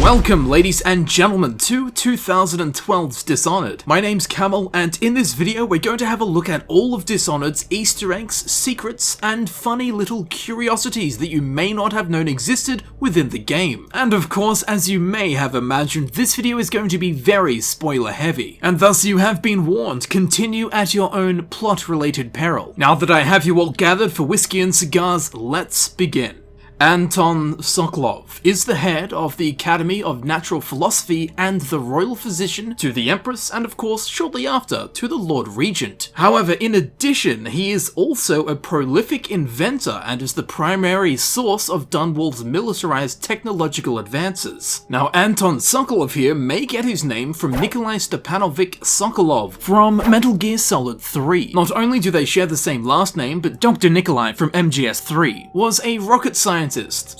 Welcome, ladies and gentlemen, to 2012's Dishonored. My name's Campbell, and in this video we're going to have a look at all of Dishonored's Easter eggs, secrets, and funny little curiosities that you may not have known existed within the game. And of course, as you may have imagined, this video is going to be very spoiler heavy, and thus you have been warned, continue at your own plot-related peril. Now that I have you all gathered for whiskey and cigars, let's begin. Anton Sokolov is the head of the Academy of Natural Philosophy and the royal physician to the Empress, and of course, shortly after, to the Lord Regent. However, in addition, he is also a prolific inventor and is the primary source of Dunwall's militarized technological advances. Now, Anton Sokolov here may get his name from Nikolai Stepanovich Sokolov from Metal Gear Solid 3. Not only do they share the same last name, but Dr. Nikolai from MGS3 was a rocket scientist,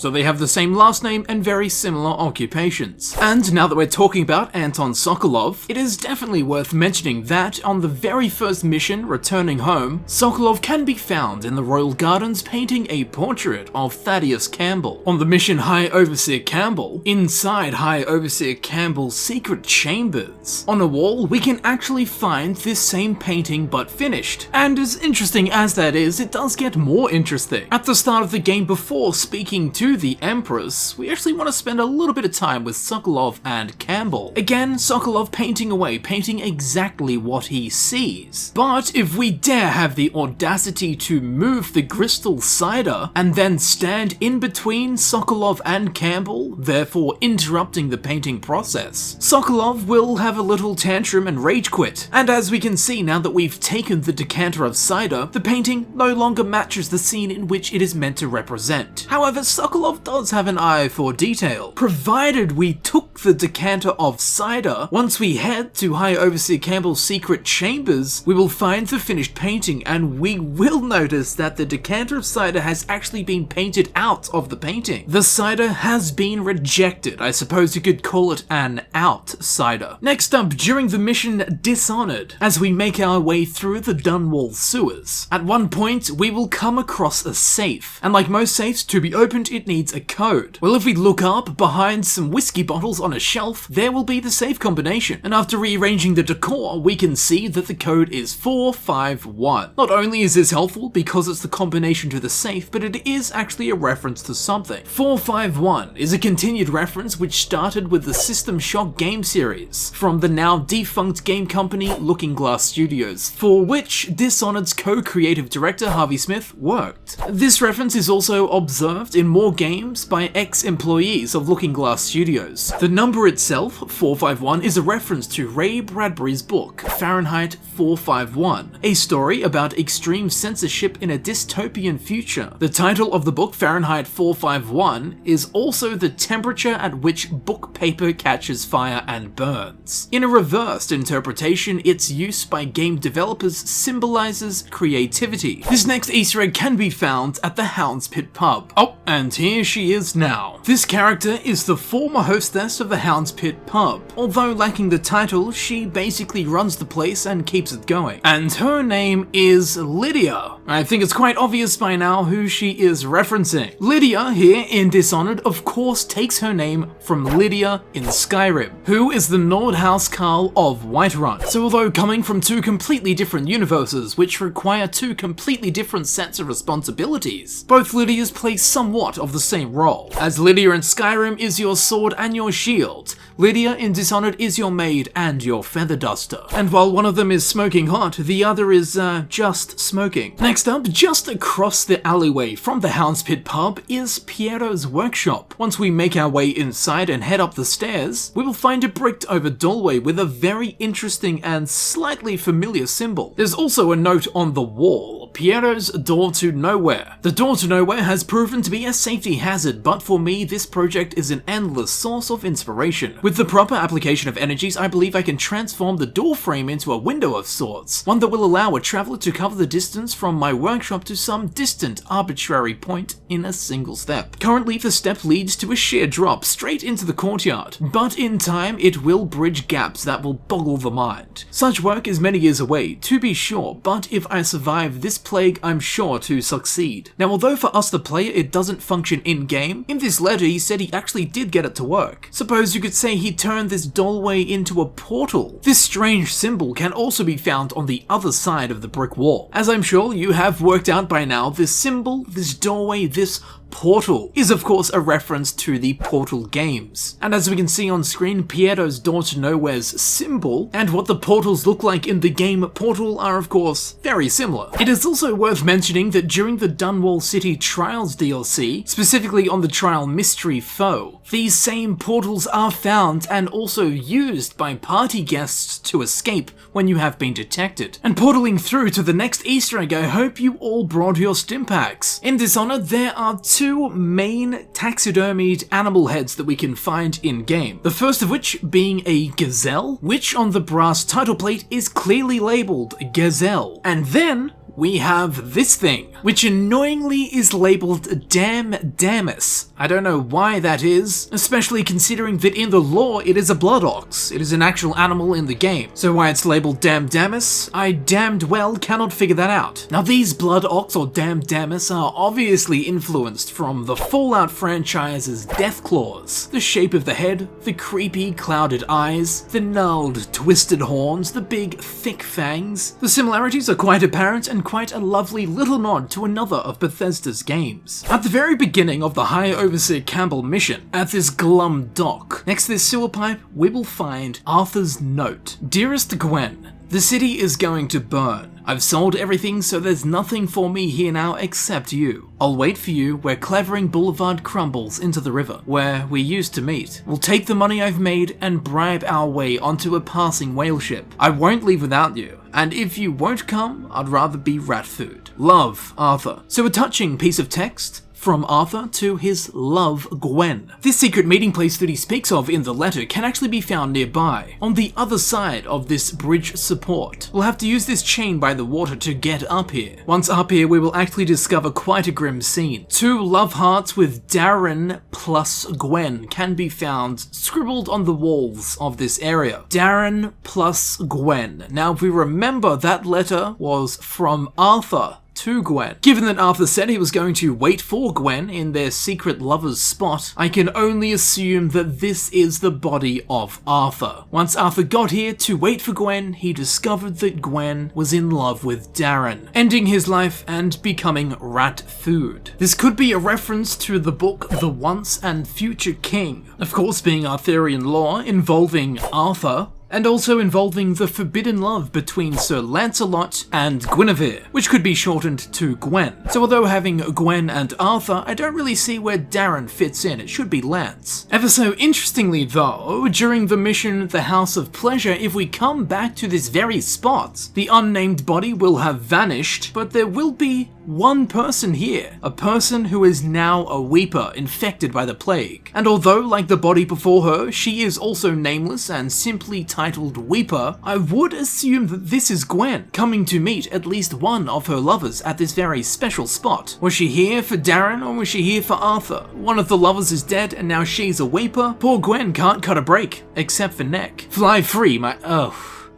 so they have the same last name and very similar occupations. And now that we're talking about Anton Sokolov, it is definitely worth mentioning that on the very first mission, returning home, Sokolov can be found in the Royal Gardens painting a portrait of Thaddeus Campbell. On the mission High Overseer Campbell, inside High Overseer Campbell's secret chambers, on a wall we can actually find this same painting but finished. And as interesting as that is, it does get more interesting. At the start of the game, before speaking to the Empress, we actually want to spend a little bit of time with Sokolov and Campbell. Again, Sokolov painting away, painting exactly what he sees. But if we dare have the audacity to move the crystal cider and then stand in between Sokolov and Campbell, therefore interrupting the painting process, Sokolov will have a little tantrum and rage quit. And as we can see now that we've taken the decanter of cider, the painting no longer matches the scene in which it is meant to represent. However, Sokolov does have an eye for detail. Provided we took the decanter of cider, once we head to High Overseer Campbell's secret chambers, we will find the finished painting, and we will notice that the decanter of cider has actually been painted out of the painting. The cider has been rejected. I suppose you could call it an out cider. Next up, during the mission Dishonored, as we make our way through the Dunwall sewers, at one point we will come across a safe, and like most safes, to be opened, it needs a code. Well, if we look up behind some whiskey bottles on a shelf, there will be the safe combination. And after rearranging the decor, we can see that the code is 451. Not only is this helpful because it's the combination to the safe, but it is actually a reference to something. 451 is a continued reference which started with the System Shock game series from the now defunct game company Looking Glass Studios, for which Dishonored's co-creative director Harvey Smith worked. This reference is also observed in more games by ex-employees of Looking Glass Studios. The number itself, 451, is a reference to Ray Bradbury's book, Fahrenheit 451, a story about extreme censorship in a dystopian future. The title of the book, Fahrenheit 451, is also the temperature at which book paper catches fire and burns. In a reversed interpretation, its use by game developers symbolizes creativity. This next Easter egg can be found at the Hound's Pit pub. Oh, and here she is now. This character is the former hostess of the Hound's Pit pub. Although lacking the title, she basically runs the place and keeps it going. And her name is Lydia. I think it's quite obvious by now who she is referencing. Lydia here in Dishonored of course takes her name from Lydia in Skyrim, who is the Nord housecarl of Whiterun. So although coming from two completely different universes which require two completely different sets of responsibilities, both Lydias play somewhat of the same role. As Lydia in Skyrim is your sword and your shield, Lydia in Dishonored is your maid and your feather duster. And while one of them is smoking hot, the other is just smoking. Next up, just across the alleyway from the Hound's Pit pub is Piero's workshop. Once we make our way inside and head up the stairs, we will find a bricked over doorway with a very interesting and slightly familiar symbol. There's also a note on the wall, Piero's door to nowhere. The door to nowhere has proven to be a safety hazard, but for me this project is an endless source of inspiration. With the proper application of energies, I believe I can transform the door frame into a window of sorts, one that will allow a traveler to cover the distance from my workshop to some distant arbitrary point in a single step. Currently the step leads to a sheer drop straight into the courtyard, but in time it will bridge gaps that will boggle the mind. Such work is many years away, to be sure, but if I survive this plague I'm sure to succeed. Now, although for us the player it doesn't function in-game, in this letter he said he actually did get it to work. Suppose you could say he turned this doorway into a portal. This strange symbol can also be found on the other side of the brick wall. As I'm sure you have worked out by now, this symbol, this doorway, this portal is of course a reference to the Portal games. And as we can see on screen, Piero's Door to Nowhere's symbol and what the portals look like in the game Portal are of course very similar. It is also worth mentioning that during the Dunwall City Trials DLC, specifically on the trial Mystery Foe, these same portals are found and also used by party guests to escape when you have been detected. And portaling through to the next Easter egg, I hope you all brought your Stimpaks. In Dishonored, there are two main taxidermied animal heads that we can find in-game. The first of which being a gazelle, which on the brass title plate is clearly labelled Gazelle. And then we have this thing, which annoyingly is labelled Damdamus. I don't know why that is, especially considering that in the lore it is a blood ox. It is an actual animal in the game. So why it's labelled Damdamus, I damned well cannot figure that out. Now these blood ox or Damdamus are obviously influenced from the Fallout franchise's Deathclaws. The shape of the head, the creepy clouded eyes, the gnarled twisted horns, the big thick fangs. The similarities are quite apparent and quite a lovely little nod to another of Bethesda's games. At the very beginning of the High Overseer Campbell mission, at this glum dock, next to this sewer pipe, we will find Arthur's note. Dearest Gwen, the city is going to burn. I've sold everything, so there's nothing for me here now except you. I'll wait for you where Clavering Boulevard crumbles into the river, where we used to meet. We'll take the money I've made and bribe our way onto a passing whale ship. I won't leave without you, and if you won't come, I'd rather be rat food. Love, Arthur. So a touching piece of text from Arthur to his love, Gwen. This secret meeting place that he speaks of in the letter can actually be found nearby, on the other side of this bridge support. We'll have to use this chain by the water to get up here. Once up here, we will actually discover quite a grim scene. Two love hearts with Darren plus Gwen can be found scribbled on the walls of this area. Darren plus Gwen. Now, if we remember, that letter was from Arthur to Gwen. Given that Arthur said he was going to wait for Gwen in their secret lover's spot, I can only assume that this is the body of Arthur. Once Arthur got here to wait for Gwen, he discovered that Gwen was in love with Darren, ending his life and becoming rat food. This could be a reference to the book The Once and Future King, of course being Arthurian lore involving Arthur, and also involving the forbidden love between Sir Lancelot and Guinevere, which could be shortened to Gwen. So although having Gwen and Arthur, I don't really see where Darren fits in, it should be Lance. Ever so interestingly though, during the mission The House of Pleasure, if we come back to this very spot, the unnamed body will have vanished, but there will be one person here, a person who is now a weeper infected by the plague. And although, like the body before her, she is also nameless and simply titled Weeper, I would assume that this is Gwen, coming to meet at least one of her lovers at this very special spot. Was she here for Darren or was she here for Arthur? One of the lovers is dead and now she's a Weeper. Poor Gwen can't cut a break, except for neck. Fly free,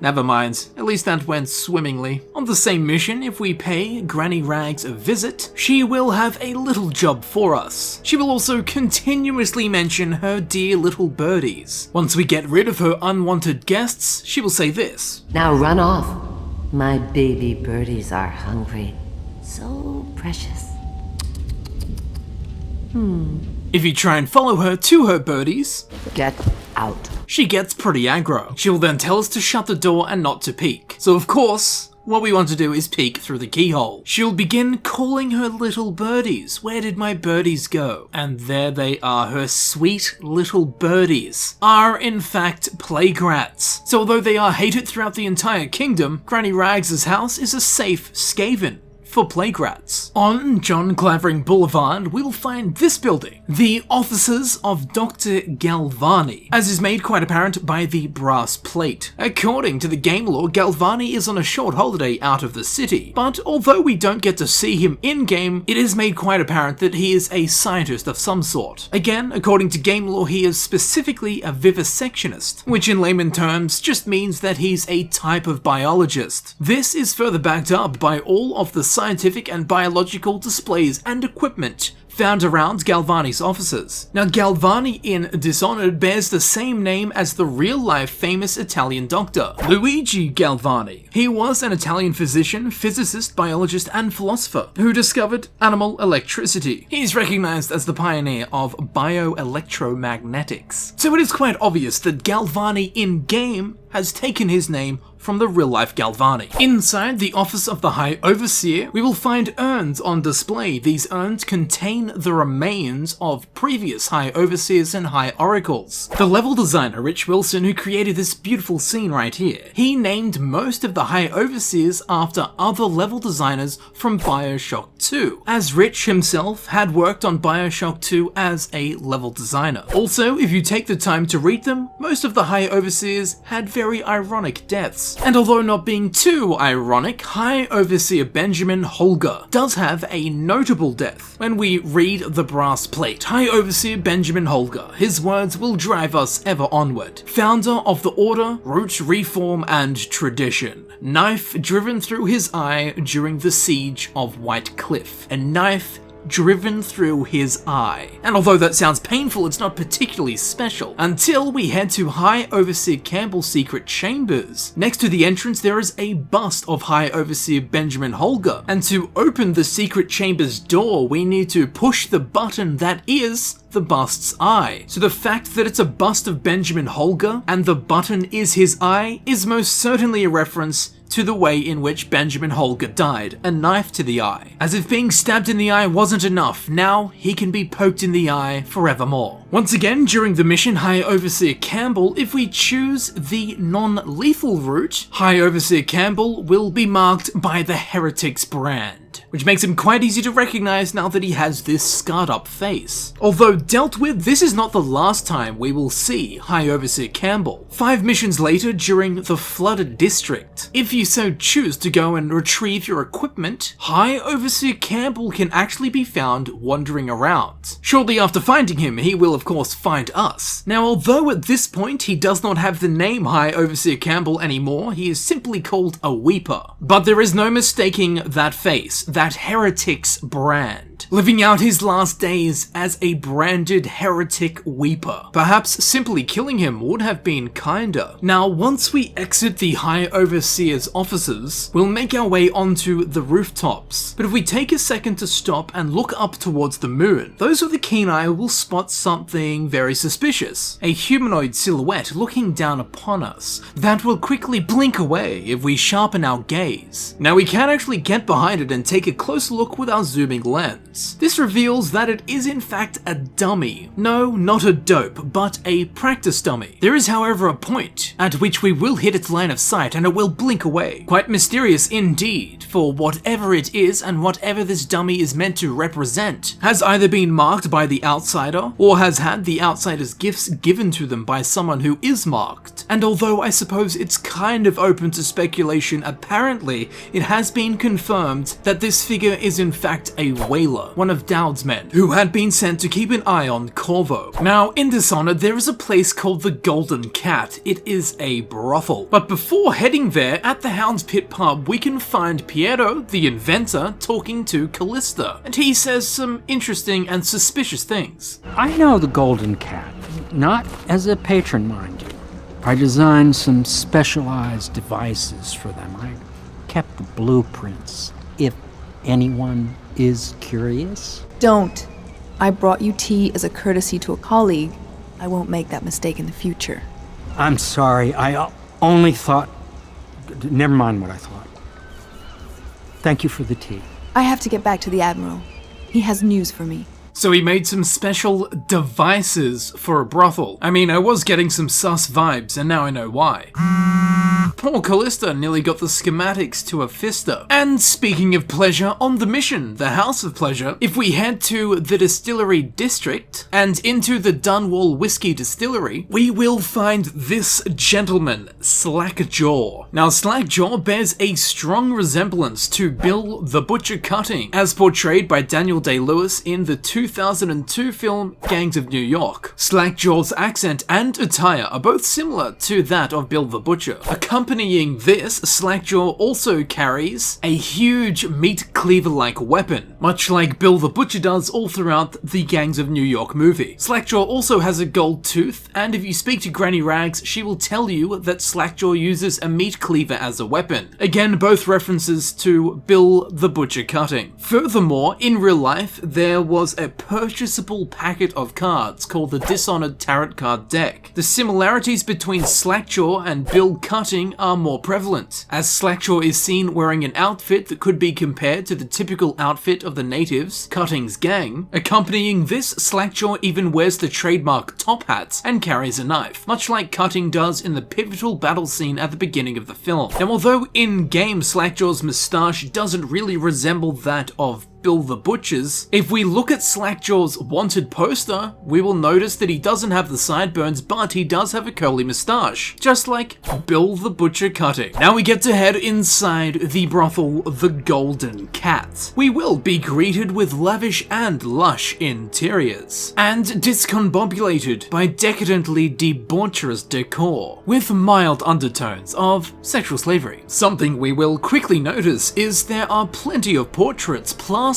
never mind, at least that went swimmingly. On the same mission, if we pay Granny Rags a visit, she will have a little job for us. She will also continuously mention her dear little birdies. Once we get rid of her unwanted guests, she will say this. Now run off. My baby birdies are hungry. So precious. If you try and follow her to her birdies, Get out. she gets pretty aggro. She will then tell us to shut the door and not to peek. So of course, what we want to do is peek through the keyhole. She'll begin calling her little birdies. Where did my birdies go? And there they are. Her sweet little birdies are in fact plague rats. So although they are hated throughout the entire kingdom, Granny Rags' house is a safe skaven for plague rats. On John Clavering Boulevard, we'll find this building, the offices of Dr. Galvani, as is made quite apparent by the brass plate. According to the game lore, Galvani is on a short holiday out of the city, but although we don't get to see him in-game, it is made quite apparent that he is a scientist of some sort. Again, according to game lore, he is specifically a vivisectionist, which in layman terms just means that he's a type of biologist. This is further backed up by all of the scientific and biological displays and equipment found around Galvani's offices. Now, Galvani in Dishonored bears the same name as the real-life famous Italian doctor, Luigi Galvani. He was an Italian physician, physicist, biologist, and philosopher who discovered animal electricity. He's recognized as the pioneer of bioelectromagnetics. So it is quite obvious that Galvani in-game has taken his name from the real-life Galvani. Inside the office of the High Overseer, we will find urns on display. These urns contain the remains of previous High Overseers and High Oracles. The level designer, Rich Wilson, who created this beautiful scene right here, he named most of the High Overseers after other level designers from BioShock 2, as Rich himself had worked on BioShock 2 as a level designer. Also, if you take the time to read them, most of the High Overseers had very ironic deaths. And although not being too ironic, High Overseer Benjamin Holger does have a notable death. When we read the brass plate, High Overseer Benjamin Holger, his words will drive us ever onward. Founder of the Order, Root, Reform, and Tradition. Knife driven through his eye during the Siege of White Cliff. A knife driven through his eye. And although that sounds painful, it's not particularly special, until we head to High Overseer Campbell's secret chambers. Next to the entrance, there is a bust of High Overseer Benjamin Holger, and to open the secret chamber's door, we need to push the button that is the bust's eye. So the fact that it's a bust of Benjamin Holger and the button is his eye is most certainly a reference to the way in which Benjamin Holger died, a knife to the eye. As if being stabbed in the eye wasn't enough, now he can be poked in the eye forevermore. Once again, during the mission High Overseer Campbell, if we choose the non-lethal route, High Overseer Campbell will be marked by the Heretic's brand, which makes him quite easy to recognize now that he has this scarred up face. Although dealt with, this is not the last time we will see High Overseer Campbell. 5 missions later, during the Flooded District, if you so choose to go and retrieve your equipment, High Overseer Campbell can actually be found wandering around. Shortly after finding him, he will of course find us. Now, although at this point he does not have the name High Overseer Campbell anymore, he is simply called a Weeper. But there is no mistaking that face, that Heretic's brand, living out his last days as a branded Heretic Weeper. Perhaps simply killing him would have been kinder. Now, once we exit the High Overseer's offices, we'll make our way onto the rooftops. But if we take a second to stop and look up towards the moon, those with a keen eye will spot something very suspicious. A humanoid silhouette looking down upon us that will quickly blink away if we sharpen our gaze. Now, we can actually get behind it and take a close look with our zooming lens. This reveals that it is in fact a dummy. No, not a dope, but a practice dummy. There is, however, a point at which we will hit its line of sight and it will blink away. Quite mysterious indeed, for whatever it is and whatever this dummy is meant to represent has either been marked by the outsider or has had the outsider's gifts given to them by someone who is marked. And although I suppose it's kind of open to speculation, apparently it has been confirmed that this figure is in fact a whaler, one of Dowd's men, who had been sent to keep an eye on Corvo. Now, in Dishonored, there is a place called the Golden Cat. It is a brothel. But before heading there, at the Hound's Pit pub, we can find Piero, the inventor, talking to Callista, and he says some interesting and suspicious things. I know the Golden Cat, not as a patron, mind you. I designed some specialized devices for them. I kept the blueprints, if anyone is curious. Don't. I brought you tea as a courtesy to a colleague. I won't make that mistake in the future. I'm sorry, I only thought... Never mind what I thought. Thank you for the tea. I have to get back to the Admiral. He has news for me. So he made some special devices for a brothel. I mean, I was getting some sus vibes, and now I know why. Poor Callista nearly got the schematics to a fister. And speaking of pleasure, on the mission, the House of Pleasure, if we head to the Distillery District and into the Dunwall Whiskey Distillery, we will find this gentleman, Slackjaw. Now, Slackjaw bears a strong resemblance to Bill the Butcher Cutting, as portrayed by Daniel Day-Lewis in the 2002 film Gangs of New York. Slackjaw's accent and attire are both similar to that of Bill the Butcher. Accompanying this, Slackjaw also carries a huge meat cleaver-like weapon, much like Bill the Butcher does all throughout the Gangs of New York movie. Slackjaw also has a gold tooth, and if you speak to Granny Rags, she will tell you that Slackjaw uses a meat cleaver as a weapon. Again, both references to Bill the Butcher cutting. Furthermore, in real life, there was a purchasable packet of cards called the Dishonored Tarot Card Deck. The similarities between Slackjaw and Bill Cutting are more prevalent, as Slackjaw is seen wearing an outfit that could be compared to the typical outfit of the natives, Cutting's gang. Accompanying this, Slackjaw even wears the trademark top hat and carries a knife, much like Cutting does in the pivotal battle scene at the beginning of the film. Now, although in-game Slackjaw's moustache doesn't really resemble that of Bill the Butcher's, if we look at Slackjaw's wanted poster, we will notice that he doesn't have the sideburns, but he does have a curly moustache, just like Bill the Butcher Cutting. Now we get to head inside the brothel, the Golden Cat. We will be greeted with lavish and lush interiors, and discombobulated by decadently debaucherous decor, with mild undertones of sexual slavery. Something we will quickly notice is there are plenty of portraits plastered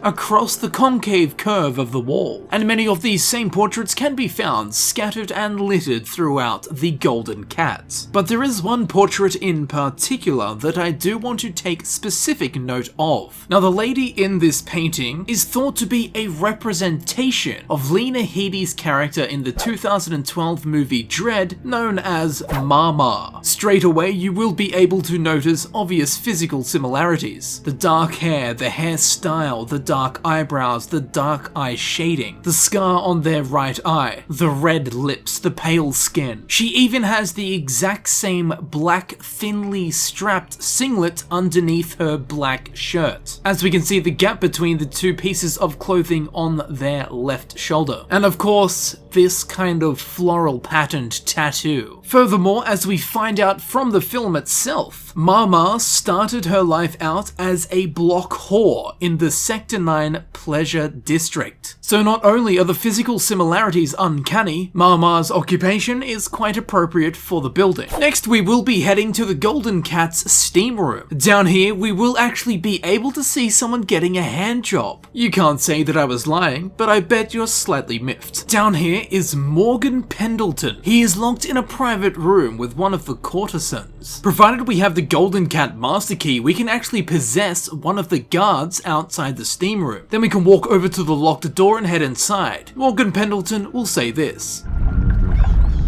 across the concave curve of the wall, and many of these same portraits can be found scattered and littered throughout the Golden Cat. But there is one portrait in particular that I do want to take specific note of. Now, the lady in this painting is thought to be a representation of Lena Headey's character in the 2012 movie Dredd, known as Mama. Straight away, you will be able to notice obvious physical similarities. The dark hair, the hairstyle, the dark eyebrows, the dark eye shading, the scar on their right eye, the red lips, the pale skin. She even has the exact same black thinly strapped singlet underneath her black shirt, as we can see the gap between the two pieces of clothing on their left shoulder. And of course, this kind of floral patterned tattoo. Furthermore, as we find out from the film itself, Mama started her life out as a block whore in the Sector 9 Pleasure District. So not only are the physical similarities uncanny, Mama's occupation is quite appropriate for the building. Next, we will be heading to the Golden Cat's steam room. Down here, we will actually be able to see someone getting a hand job. You can't say that I was lying, but I bet you're slightly miffed. Down here is Morgan Pendleton. He is locked in a private room with one of the courtesans. Provided we have the Golden Cat master key, we can actually possess one of the guards outside the steam room. Then we can walk over to the locked door and head inside. Morgan Pendleton will say this.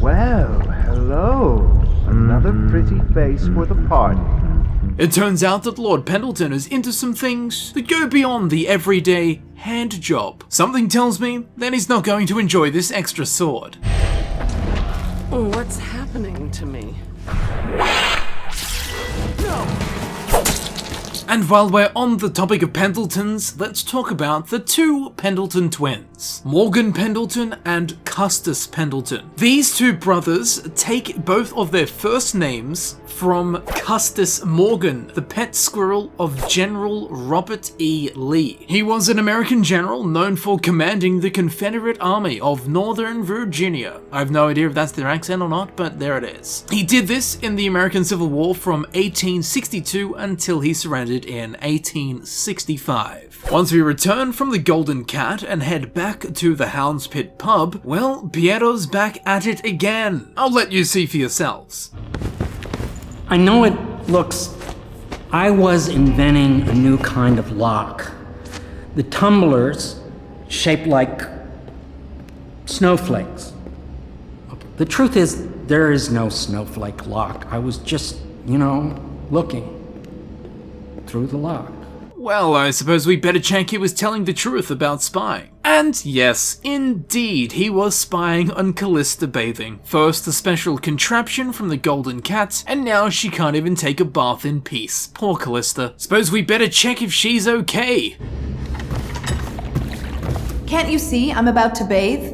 Well, hello. Another pretty face for the party. It turns out that Lord Pendleton is into some things that go beyond the everyday hand job. Something tells me that he's not going to enjoy this extra sword. What's happening to me? And while we're on the topic of Pendletons, let's talk about the two Pendleton twins, Morgan Pendleton and Custis Pendleton. These two brothers take both of their first names from Custis Morgan, the pet squirrel of General Robert E. Lee. He was an American general known for commanding the Confederate Army of Northern Virginia. I have no idea if that's their accent or not, but there it is. He did this in the American Civil War from 1862 until he surrendered in 1865. Once we return from the Golden Cat and head back to the Hound's Pit pub, well, Piero's back at it again. I'll let you see for yourselves. I know it looks... I was inventing a new kind of lock. The tumblers shaped like snowflakes. The truth is, there is no snowflake lock. I was just, looking through the lock. Well, I suppose we better check he was telling the truth about spying. And yes, indeed, he was spying on Callista bathing. First the special contraption from the Golden Cat, and now she can't even take a bath in peace. Poor Callista. Suppose we better check if she's okay. Can't you see I'm about to bathe?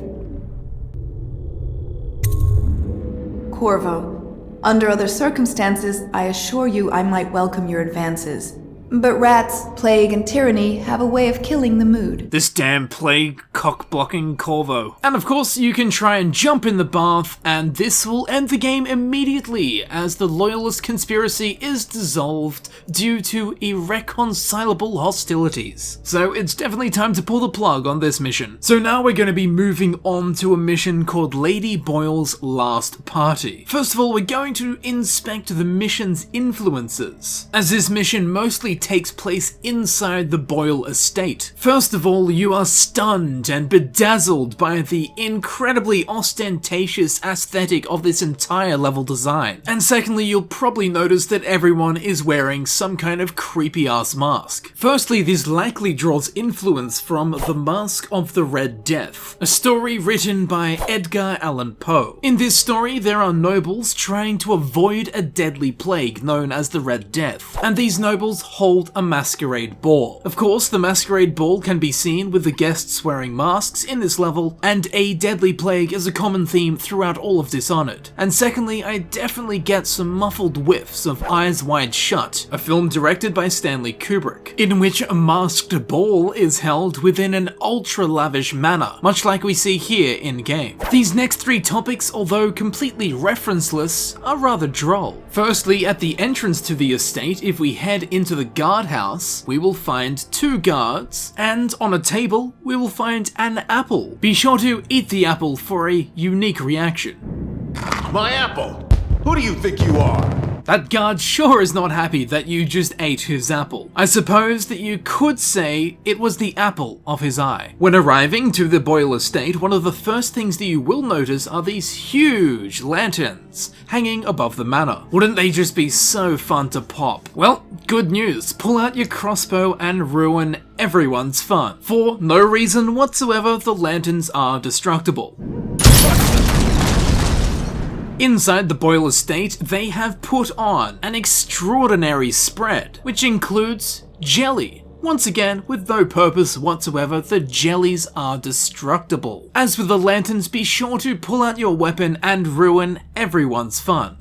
Corvo, under other circumstances, I assure you I might welcome your advances. But rats, plague, and tyranny have a way of killing the mood. This damn plague cock-blocking Corvo. And of course, you can try and jump in the bath, and this will end the game immediately, as the Loyalist conspiracy is dissolved due to irreconcilable hostilities. So it's definitely time to pull the plug on this mission. So now we're going to be moving on to a mission called Lady Boyle's Last Party. First of all, we're going to inspect the mission's influences, as this mission mostly takes place inside the Boyle estate. First of all, you are stunned and bedazzled by the incredibly ostentatious aesthetic of this entire level design. And secondly, you'll probably notice that everyone is wearing some kind of creepy ass mask. Firstly, this likely draws influence from The Mask of the Red Death, a story written by Edgar Allan Poe. In this story, there are nobles trying to avoid a deadly plague known as the Red Death, and these nobles hold a masquerade ball. Of course, the masquerade ball can be seen with the guests wearing masks in this level, and a deadly plague is a common theme throughout all of Dishonored. And secondly, I definitely get some muffled whiffs of Eyes Wide Shut, a film directed by Stanley Kubrick, in which a masked ball is held within an ultra-lavish manner, much like we see here in-game. These next three topics, although completely referenceless, are rather droll. Firstly, at the entrance to the estate, if we head into the guardhouse, we will find 2 guards, and on a table, we will find an apple. Be sure to eat the apple for a unique reaction. My apple! Who do you think you are? That guard sure is not happy that you just ate his apple. I suppose that you could say it was the apple of his eye. When arriving to the Boyle estate, one of the first things that you will notice are these huge lanterns hanging above the manor. Wouldn't they just be so fun to pop? Well, good news. Pull out your crossbow and ruin everyone's fun. For no reason whatsoever, the lanterns are destructible. Inside the Boyle estate, they have put on an extraordinary spread, which includes jelly. Once again, with no purpose whatsoever, the jellies are destructible. As with the lanterns, be sure to pull out your weapon and ruin everyone's fun.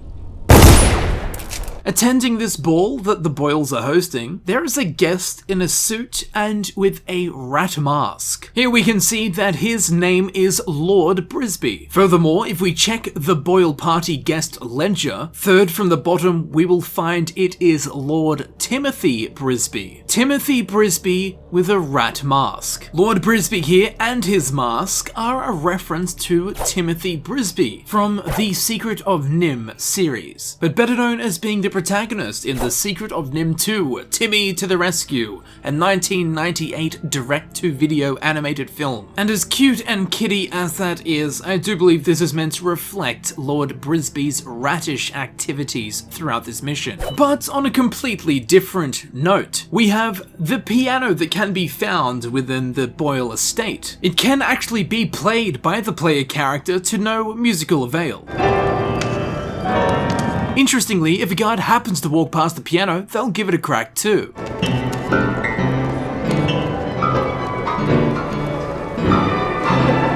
Attending this ball that the Boyles are hosting, there is a guest in a suit and with a rat mask. Here we can see that his name is Lord Brisby. Furthermore, if we check the Boyle party guest ledger, third from the bottom we will find it is Lord Timothy Brisby. Timothy Brisby with a rat mask. Lord Brisby here and his mask are a reference to Timothy Brisby from the Secret of Nim series, but better known as being the protagonist in The Secret of Nim 2, Timmy to the Rescue, a 1998 direct-to-video animated film. And as cute and kiddie as that is, I do believe this is meant to reflect Lord Brisby's rattish activities throughout this mission. But on a completely different note, we have the piano that can be found within the Boyle estate. It can actually be played by the player character to no musical avail. Interestingly, if a guard happens to walk past the piano, they'll give it a crack too.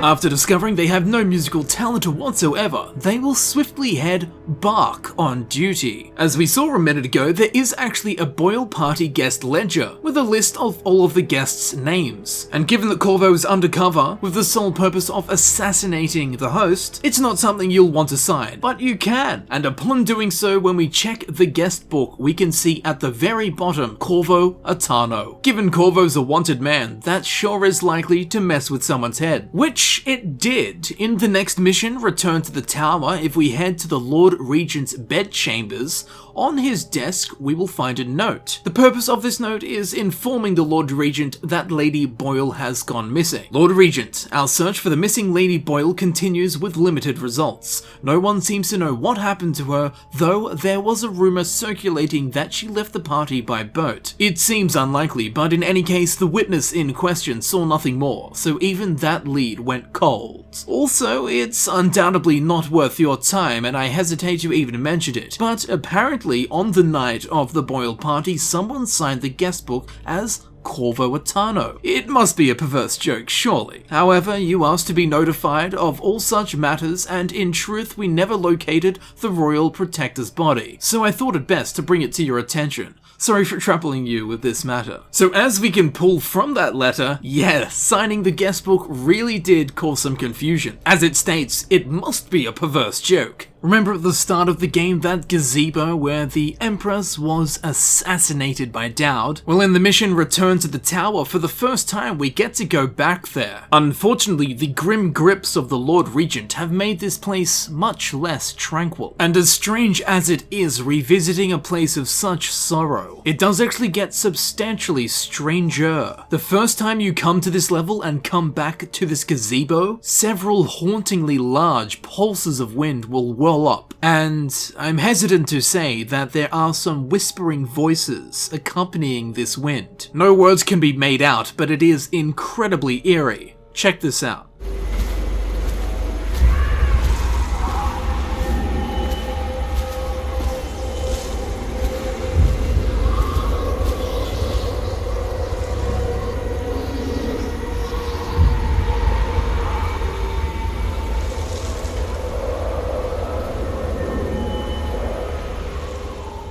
After discovering they have no musical talent whatsoever, they will swiftly head bark on duty. As we saw a minute ago, there is actually a Boyle party guest ledger with a list of all of the guests' names. And given that Corvo is undercover with the sole purpose of assassinating the host, it's not something you'll want to sign, but you can. And upon doing so, when we check the guest book, we can see at the very bottom, Corvo Atano. Given Corvo's a wanted man, that sure is likely to mess with someone's head, which it did. In the next mission, Return to the Tower, if we head to the Lord Regent's bedchambers, on his desk we will find a note. The purpose of this note is informing the Lord Regent that Lady Boyle has gone missing. Lord Regent, our search for the missing Lady Boyle continues with limited results. No one seems to know what happened to her, though there was a rumor circulating that she left the party by boat. It seems unlikely, but in any case, the witness in question saw nothing more, so even that lead went cold. Also, it's undoubtedly not worth your time, and I hesitate to even mention it, but apparently on the night of the Boyle party, someone signed the guest book as Corvo Atano. It must be a perverse joke, surely. However, you asked to be notified of all such matters, and in truth we never located the Royal Protector's body, so I thought it best to bring it to your attention. Sorry for troubling you with this matter. So as we can pull from that letter, yeah, signing the guest book really did cause some confusion. As it states, it must be a perverse joke. Remember at the start of the game that gazebo where the Empress was assassinated by Dowd? Well, in the mission Return to the Tower, for the first time we get to go back there. Unfortunately, the grim grips of the Lord Regent have made this place much less tranquil. And as strange as it is revisiting a place of such sorrow, it does actually get substantially stranger. The first time you come to this level and come back to this gazebo, several hauntingly large pulses of wind will whirl up, and I'm hesitant to say that there are some whispering voices accompanying this wind. No words can be made out, but it is incredibly eerie. Check this out.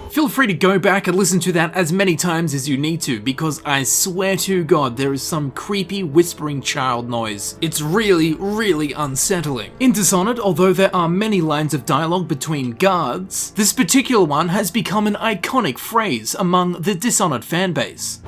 Feel free to go back and listen to that as many times as you need to, because I swear to God there is some creepy whispering child noise. It's really, really unsettling. In Dishonored, although there are many lines of dialogue between guards, this particular one has become an iconic phrase among the Dishonored fanbase.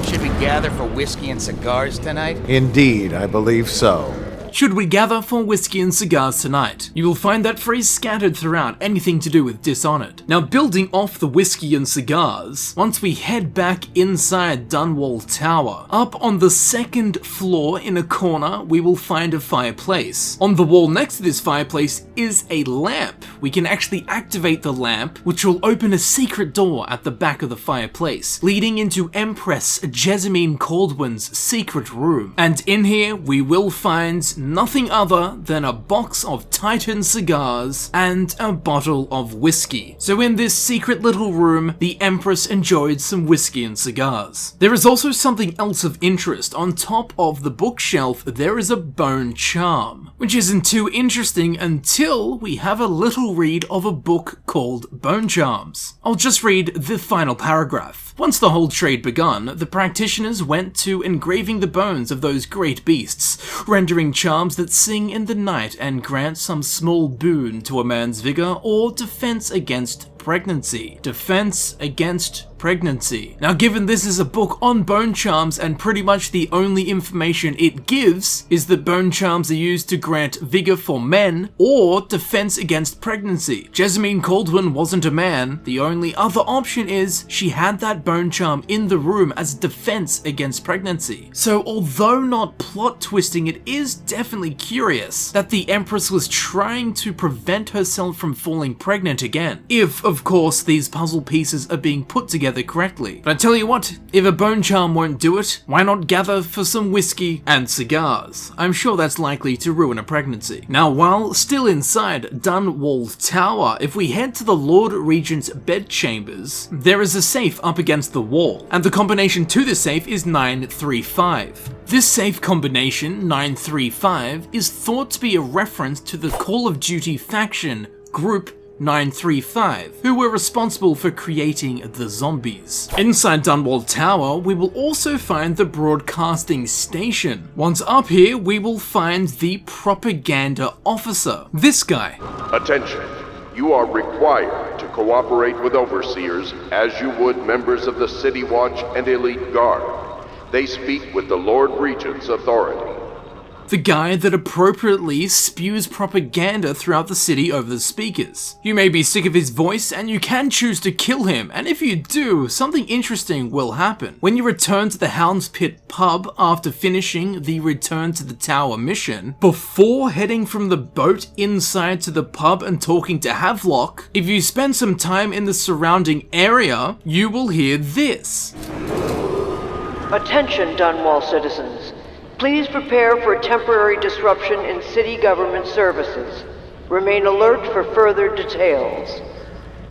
Should we gather for whiskey and cigars tonight? Indeed, I believe so. Should we gather for whiskey and cigars tonight? You will find that phrase scattered throughout anything to do with Dishonored. Now, building off the whiskey and cigars, once we head back inside Dunwall Tower, up on the second floor in a corner, we will find a fireplace. On the wall next to this fireplace is a lamp. We can actually activate the lamp, which will open a secret door at the back of the fireplace, leading into Empress Jessamine Caldwell's secret room. And in here, we will find nothing other than a box of Titan cigars and a bottle of whiskey. So in this secret little room, the Empress enjoyed some whiskey and cigars. There is also something else of interest. On top of the bookshelf, there is a bone charm, which isn't too interesting until we have a little read of a book called Bone Charms. I'll just read the final paragraph. Once the whole trade begun, the practitioners went to engraving the bones of those great beasts, rendering charms that sing in the night and grant some small boon to a man's vigor or defense against pregnancy. Defense against pregnancy. Now, given this is a book on bone charms and pretty much the only information it gives is that bone charms are used to grant vigor for men or defense against pregnancy. Jessamine Caldwell wasn't a man. The only other option is she had that bone charm in the room as defense against pregnancy. So although not plot twisting, it is definitely curious that the Empress was trying to prevent herself from falling pregnant again. If, of course, these puzzle pieces are being put together correctly. But I tell you what, if a bone charm won't do it, why not gather for some whiskey and cigars? I'm sure that's likely to ruin a pregnancy. Now, while still inside Dunwall Tower, if we head to the Lord Regent's bedchambers, there is a safe up against the wall, and the combination to this safe is 935. This safe combination, 935, is thought to be a reference to the Call of Duty faction group 935, who were responsible for creating the zombies. Inside Dunwall Tower, we will also find the broadcasting station. Once up here, we will find the propaganda officer. This guy. Attention. You are required to cooperate with overseers as you would members of the City Watch and Elite Guard. They speak with the Lord Regent's authority. The guy that appropriately spews propaganda throughout the city over the speakers. You may be sick of his voice and you can choose to kill him, and if you do, something interesting will happen. When you return to the Hound's Pit pub after finishing the Return to the Tower mission, before heading from the boat inside to the pub and talking to Havelock, if you spend some time in the surrounding area, you will hear this. Attention, Dunwall citizens. Please prepare for a temporary disruption in city government services. Remain alert for further details.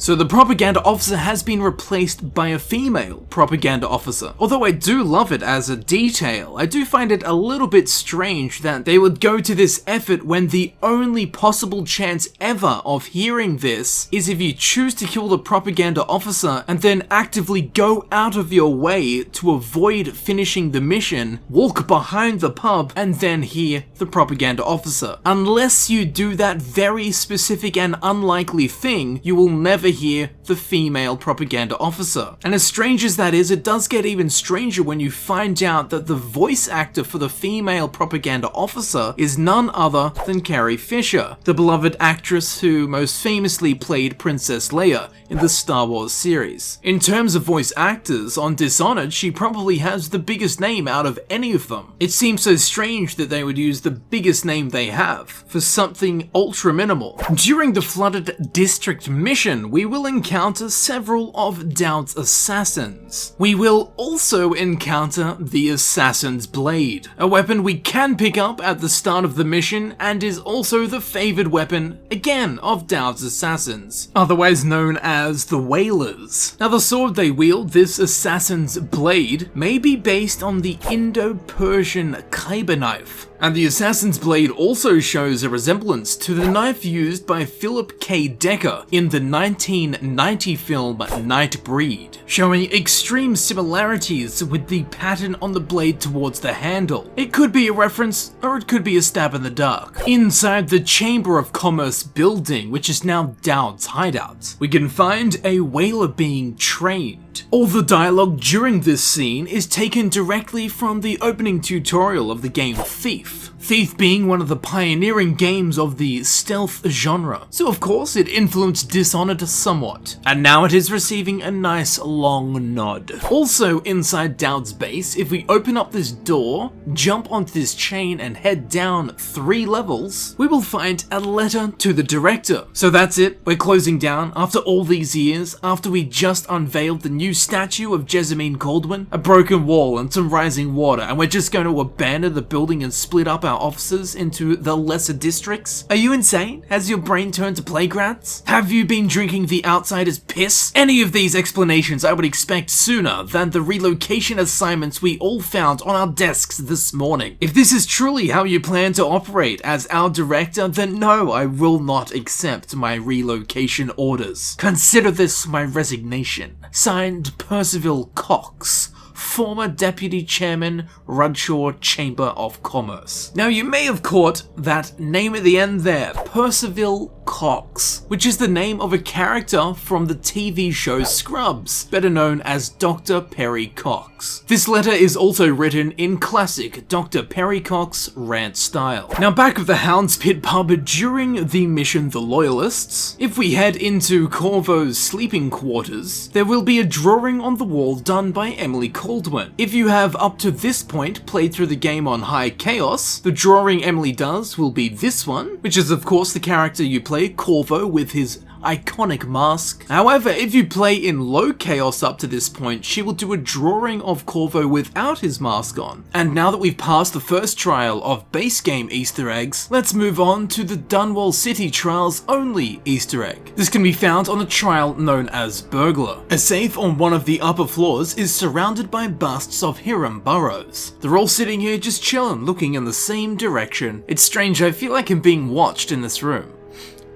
So the propaganda officer has been replaced by a female propaganda officer. Although I do love it as a detail, I do find it a little bit strange that they would go to this effort when the only possible chance ever of hearing this is if you choose to kill the propaganda officer and then actively go out of your way to avoid finishing the mission, walk behind the pub, and then hear the propaganda officer. Unless you do that very specific and unlikely thing, you will never hear the female propaganda officer. And as strange as that is, it does get even stranger when you find out that the voice actor for the female propaganda officer is none other than Carrie Fisher, the beloved actress who most famously played Princess Leia in the Star Wars series. In terms of voice actors, on Dishonored, she probably has the biggest name out of any of them. It seems so strange that they would use the biggest name they have for something ultra minimal. During the flooded district mission, we will encounter several of Dowd's assassins. We will also encounter the Assassin's Blade, a weapon we can pick up at the start of the mission and is also the favored weapon, again, of Dowd's assassins, otherwise known as the Whalers. Now the sword they wield, this Assassin's Blade, may be based on the Indo-Persian Khyber knife. And the Assassin's Blade also shows a resemblance to the knife used by Philip K. Decker in the 1990 film Nightbreed, showing extreme similarities with the pattern on the blade towards the handle. It could be a reference, or it could be a stab in the dark. Inside the Chamber of Commerce building, which is now Dowd's hideout, we can find a whaler being trained. All the dialogue during this scene is taken directly from the opening tutorial of the game Thief. Thief being one of the pioneering games of the stealth genre, so of course it influenced Dishonored somewhat, and now it is receiving a nice long nod. Also inside Dowd's base, if we open up this door, jump onto this chain and head down 3 levels, we will find a letter to the director. So that's it, we're closing down after all these years, after we just unveiled the new statue of Jessamine Caldwin, a broken wall and some rising water, and we're just going to abandon the building and split up our officers into the lesser districts? Are you insane? Has your brain turned to playgrounds? Have you been drinking the outsider's piss? Any of these explanations I would expect sooner than the relocation assignments we all found on our desks this morning. If this is truly how you plan to operate as our director, then no, I will not accept my relocation orders. Consider this my resignation. Signed, Percival Cox, former Deputy Chairman, Rudshaw Chamber of Commerce. Now you may have caught that name at the end there, Percival Cox, which is the name of a character from the TV show Scrubs, better known as Dr. Perry Cox. This letter is also written in classic Dr. Perry Cox rant style. Now back at the Hound's Pit pub during the mission The Loyalists, if we head into Corvo's sleeping quarters, there will be a drawing on the wall done by Emily Caldwin. If you have up to this point played through the game on High Chaos, the drawing Emily does will be this one, which is of course the character you play, Corvo, with his iconic mask. However, if you play in Low Chaos up to this point, she will do a drawing of Corvo without his mask on. And now that we've passed the first trial of base game Easter eggs, let's move on to the Dunwall City trials only Easter egg. This can be found on a trial known as Burglar. A safe on one of the upper floors is surrounded by busts of Hiram Burrows. They're all sitting here just chilling, looking in the same direction. It's strange, I feel like I'm being watched in this room.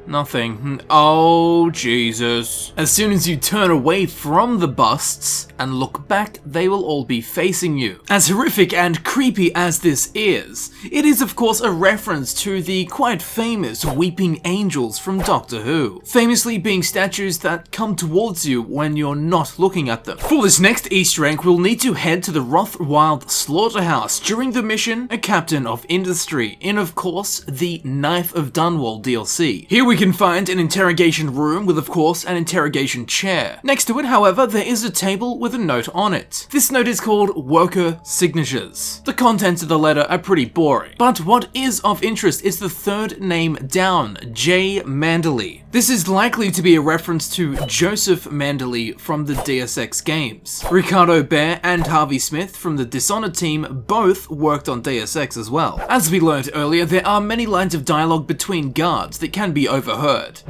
Nothing. Oh, Jesus. As soon as you turn away from the busts and look back, they will all be facing you. As horrific and creepy as this is, it is of course a reference to the quite famous weeping angels from Doctor Who, famously being statues that come towards you when you're not looking at them. For this next Easter egg, we'll need to head to the Rothwild Slaughterhouse during the mission A Captain of Industry, in of course the Knife of Dunwall DLC. Here we can find an interrogation room with of course an interrogation chair. Next to it, however, there is a table with a note on it. This note is called Worker Signatures. The contents of the letter are pretty boring, but what is of interest is the third name down, J. Manderley. This is likely to be a reference to Joseph Manderley from the Deus Ex games. Ricardo Bear and Harvey Smith from the Dishonored team both worked on Deus Ex as well. As we learned earlier, there are many lines of dialogue between guards that can be overheard.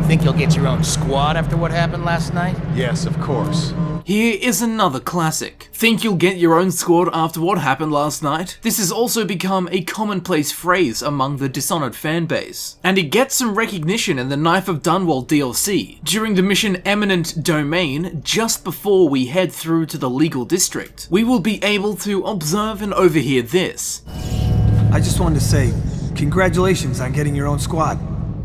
Think you'll get your own squad after what happened last night? Yes, of course. Here is another classic. Think you'll get your own squad after what happened last night? This has also become a commonplace phrase among the Dishonored fanbase, and it gets some recognition in the Knife of Dunwall DLC. During the mission Eminent Domain, just before we head through to the legal district, we will be able to observe and overhear this. I just wanted to say, congratulations on getting your own squad.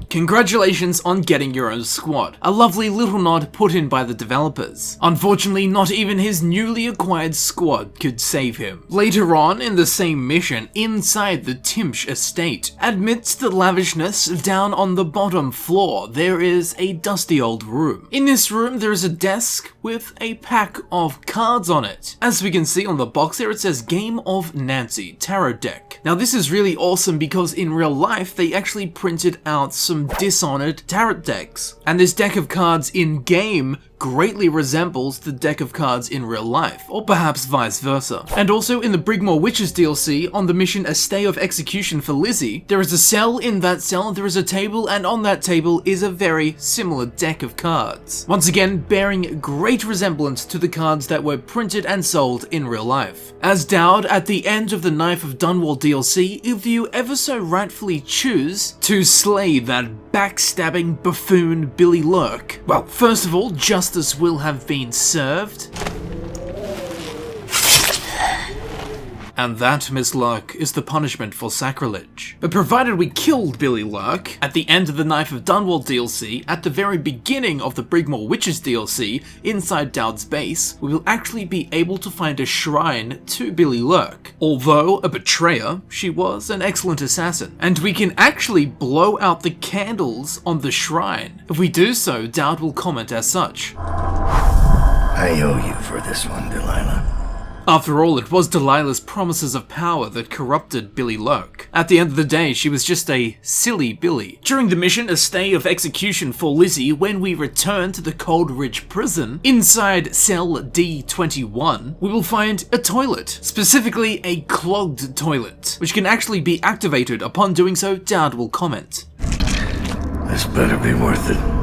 Congratulations on getting your own squad. A lovely little nod put in by the developers. Unfortunately, not even his newly acquired squad could save him. Later on in the same mission, inside the Timsh estate, amidst the lavishness down on the bottom floor, there is a dusty old room. In this room, there is a desk with a pack of cards on it. As we can see on the box here, it says Game of Nancy Tarot Deck. Now this is really awesome because in real life, they actually printed out some Dishonored tarot decks, and this deck of cards in game greatly resembles the deck of cards in real life, or perhaps vice versa. And also in the Brigmore Witches DLC, on the mission A Stay of Execution for Lizzie, there is a cell, in that cell there is a table, and on that table is a very similar deck of cards. Once again, bearing great resemblance to the cards that were printed and sold in real life. As Dowd, at the end of the Knife of Dunwall DLC, if you ever so rightfully choose to slay that backstabbing buffoon Billy Lurk, well, first of all, justice will have been served. And that, Miss Lurk, is the punishment for sacrilege. But provided we killed Billy Lurk, at the end of the Knife of Dunwall DLC, at the very beginning of the Brigmore Witches DLC, inside Dowd's base, we will actually be able to find a shrine to Billy Lurk. Although a betrayer, she was an excellent assassin. And we can actually blow out the candles on the shrine. If we do so, Dowd will comment as such. I owe you for this one, Delilah. After all, it was Delilah's promises of power that corrupted Billy Lurk. At the end of the day, she was just a silly Billy. During the mission A Stay of Execution for Lizzie, when we return to the Cold Ridge prison, inside cell D21, we will find a toilet, specifically a clogged toilet, which can actually be activated. Upon doing so, Dowd will comment. This better be worth it.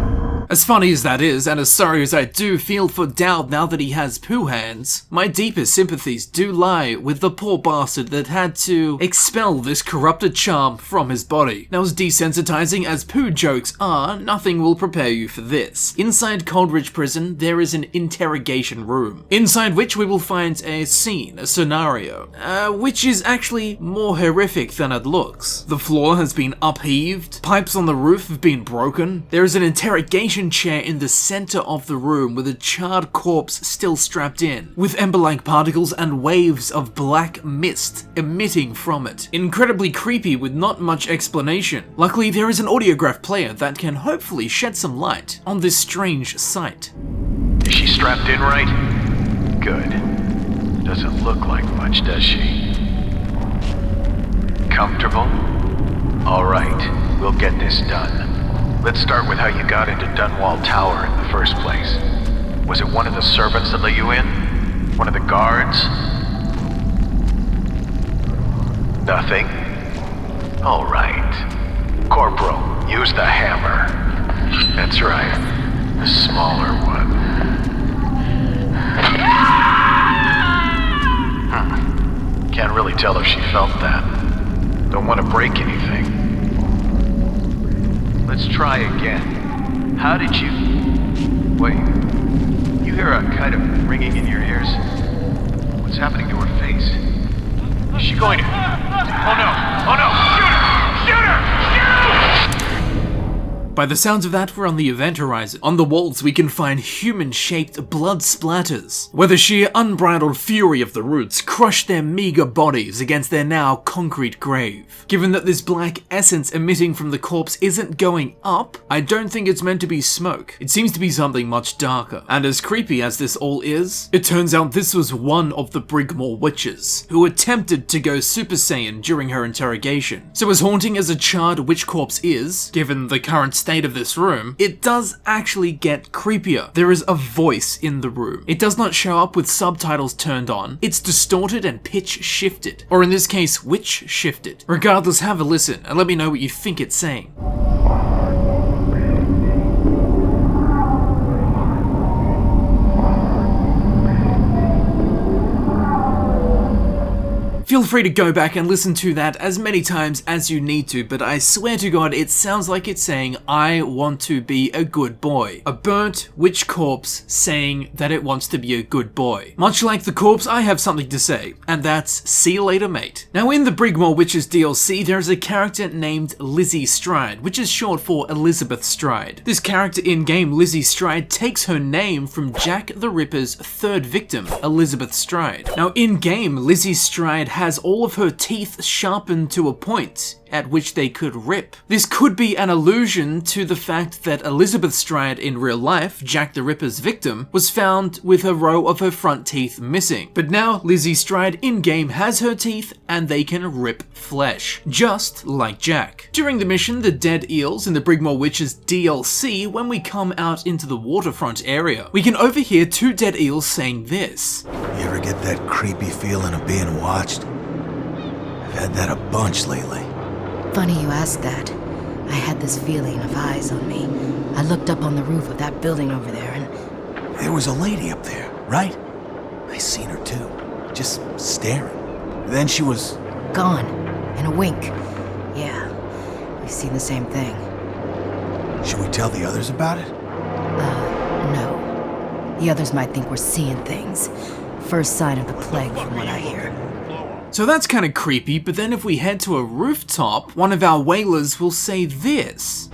As funny as that is, and as sorry as I do feel for Dowd now that he has poo hands, my deepest sympathies do lie with the poor bastard that had to expel this corrupted charm from his body. Now, as desensitizing as poo jokes are, nothing will prepare you for this. Inside Coldridge Prison, there is an interrogation room, inside which we will find a scene, a scenario, which is actually more horrific than it looks. The floor has been upheaved, pipes on the roof have been broken, there is an interrogation chair in the center of the room with a charred corpse still strapped in, with ember-like particles and waves of black mist emitting from it. Incredibly creepy with not much explanation. Luckily, there is an audiograph player that can hopefully shed some light on this strange sight. Is she strapped in right? Good. Doesn't look like much, does she? Comfortable? All right, we'll get this done. Let's start with how you got into Dunwall Tower in the first place. Was it one of the servants that let you in? One of the guards? Nothing? All right. Corporal, use the hammer. That's right. The smaller one. Can't really tell if she felt that. Don't want to break anything. Let's try again. How did you... Wait. You hear a kind of ringing in your ears? What's happening to her face? Is she going to... Oh no! Oh no! Shoot her! Shoot her! Shoot! By the sounds of that, we're on the event horizon. On the walls, we can find human-shaped blood splatters, where the sheer unbridled fury of the roots crush their meager bodies against their now concrete grave. Given that this black essence emitting from the corpse isn't going up, I don't think it's meant to be smoke. It seems to be something much darker. And as creepy as this all is, it turns out this was one of the Brigmore witches, who attempted to go Super Saiyan during her interrogation. So as haunting as a charred witch corpse is, given the current state of this room, it does actually get creepier. There is a voice in the room. It does not show up with subtitles turned on. It's distorted and pitch shifted. Or in this case, witch shifted. Regardless, have a listen and let me know what you think it's saying. Feel free to go back and listen to that as many times as you need to, but I swear to God, it sounds like it's saying, I want to be a good boy. A burnt witch corpse saying that it wants to be a good boy. Much like the corpse, I have something to say, and that's see you later, mate. Now in the Brigmore Witches DLC, there is a character named Lizzie Stride, which is short for Elizabeth Stride. This character in-game, Lizzie Stride, takes her name from Jack the Ripper's third victim, Elizabeth Stride. Now in-game, Lizzie Stride has all of her teeth sharpened to a point at which they could rip. This could be an allusion to the fact that Elizabeth Stride in real life, Jack the Ripper's victim, was found with a row of her front teeth missing. But now Lizzie Stride in-game has her teeth and they can rip flesh, just like Jack. During the mission, the Dead Eels in the Brigmore Witches DLC, when we come out into the waterfront area, we can overhear two dead eels saying this. You ever get that creepy feeling of being watched? I've had that a bunch lately. Funny you ask that. I had this feeling of eyes on me. I looked up on the roof of that building over there and... There was a lady up there, right? I seen her too, just staring. Then she was... gone. In a wink. Yeah, we've seen the same thing. Should we tell the others about it? No. The others might think we're seeing things. First sign of the plague from what I hear. So that's kind of creepy, but then if we head to a rooftop, one of our whalers will say this.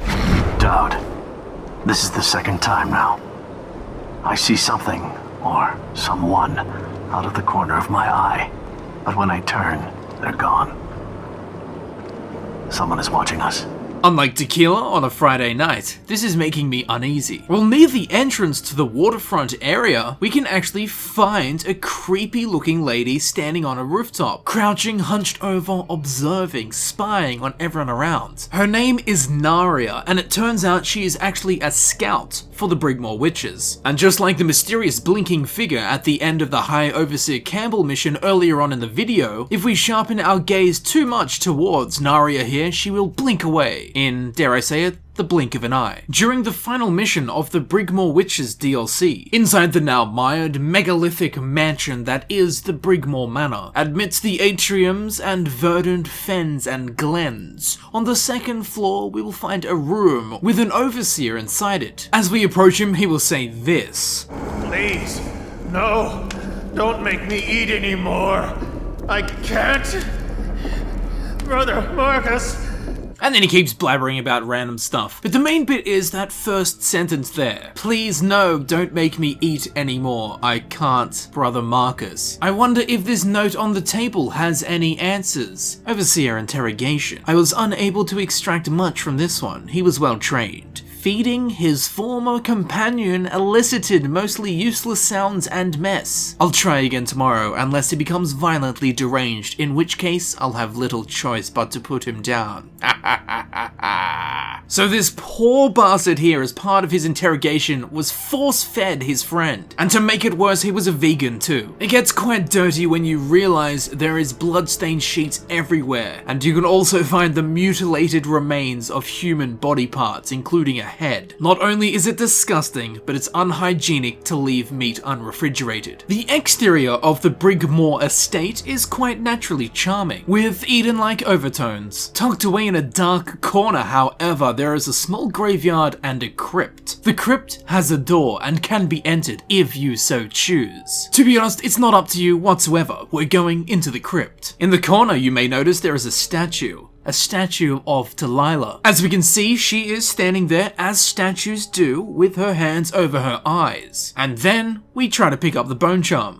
Dowd, this is the second time now. I see something, or someone, out of the corner of my eye. But when I turn, they're gone. Someone is watching us. Unlike tequila on a Friday night, this is making me uneasy. Well, near the entrance to the waterfront area, we can actually find a creepy looking lady standing on a rooftop, crouching, hunched over, observing, spying on everyone around. Her name is Naria, and it turns out she is actually a scout for the Brigmore Witches. And just like the mysterious blinking figure at the end of the High Overseer Campbell mission earlier on in the video, if we sharpen our gaze too much towards Naria here, she will blink away. In, dare I say it, the blink of an eye. During the final mission of the Brigmore Witches DLC, inside the now mired megalithic mansion that is the Brigmore Manor, amidst the atriums and verdant fens and glens, on the second floor we will find a room with an overseer inside it. As we approach him, he will say this. Please, no, don't make me eat anymore. I can't. Brother Marcus. And then he keeps blabbering about random stuff. But the main bit is that first sentence there. Please no, don't make me eat anymore. I can't, Brother Marcus. I wonder if this note on the table has any answers. Overseer interrogation. I was unable to extract much from this one. He was well trained. Feeding his former companion elicited mostly useless sounds and mess. I'll try again tomorrow unless he becomes violently deranged, in which case I'll have little choice but to put him down. So this poor bastard here, as part of his interrogation, was force-fed his friend. And to make it worse, he was a vegan too. It gets quite dirty when you realize there is bloodstained sheets everywhere, and you can also find the mutilated remains of human body parts, including a head. Not only is it disgusting, but it's unhygienic to leave meat unrefrigerated. The exterior of the Brigmore estate is quite naturally charming, with Eden-like overtones. Tucked away in a dark corner, however, there is a small graveyard and a crypt. The crypt has a door and can be entered if you so choose. To be honest, it's not up to you whatsoever. We're going into the crypt. In the corner, you may notice there is a statue of Delilah. As we can see, she is standing there as statues do, with her hands over her eyes. And then we try to pick up the bone charm.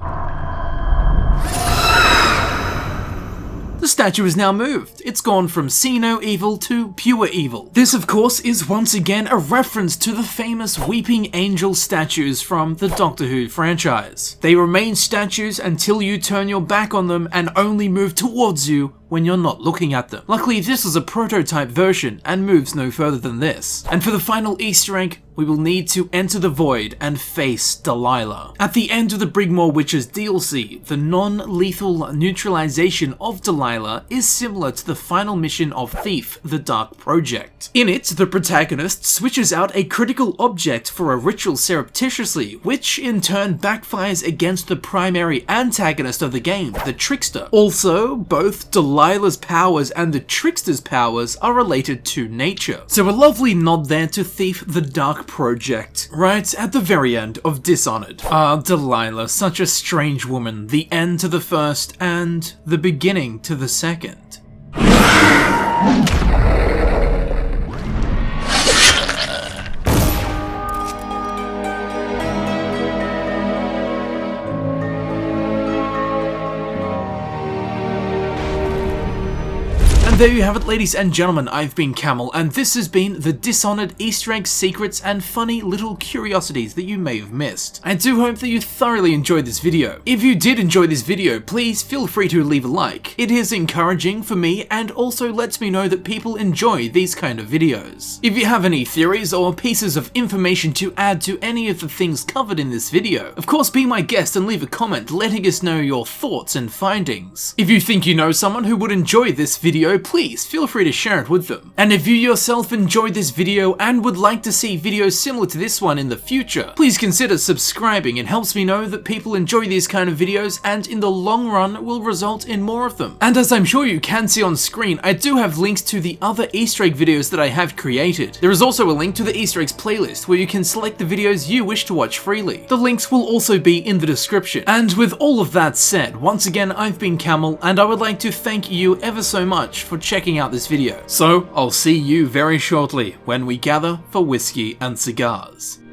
The statue is now moved. It's gone from see no evil to pure evil. This, of course, is once again a reference to the famous Weeping Angel statues from the Doctor Who franchise. They remain statues until you turn your back on them and only move towards you when you're not looking at them. Luckily, this is a prototype version and moves no further than this. And for the final Easter egg, we will need to enter the void and face Delilah. At the end of the Brigmore Witches DLC, the non-lethal neutralization of Delilah is similar to the final mission of Thief, the Dark Project. In it, the protagonist switches out a critical object for a ritual surreptitiously, which in turn backfires against the primary antagonist of the game, the Trickster. Also, both Delilah's powers and the Trickster's powers are related to nature. So a lovely nod there to Thief, the Dark Project, right at the very end of Dishonored. Ah, Delilah, such a strange woman, the end to the first and the beginning to the second. And there you have it, ladies and gentlemen, I've been Campbell, and this has been the Dishonored Easter eggs, secrets, and funny little curiosities that you may have missed. I do hope that you thoroughly enjoyed this video. If you did enjoy this video, please feel free to leave a like. It is encouraging for me and also lets me know that people enjoy these kind of videos. If you have any theories or pieces of information to add to any of the things covered in this video, of course be my guest and leave a comment letting us know your thoughts and findings. If you think you know someone who would enjoy this video, please feel free to share it with them. And if you yourself enjoyed this video and would like to see videos similar to this one in the future, please consider subscribing. It helps me know that people enjoy these kind of videos and in the long run will result in more of them. And as I'm sure you can see on screen, I do have links to the other Easter egg videos that I have created. There is also a link to the Easter eggs playlist where you can select the videos you wish to watch freely. The links will also be in the description. And with all of that said, once again, I've been Campbell, and I would like to thank you ever so much for checking out this video. So I'll see you very shortly when we gather for whiskey and cigars.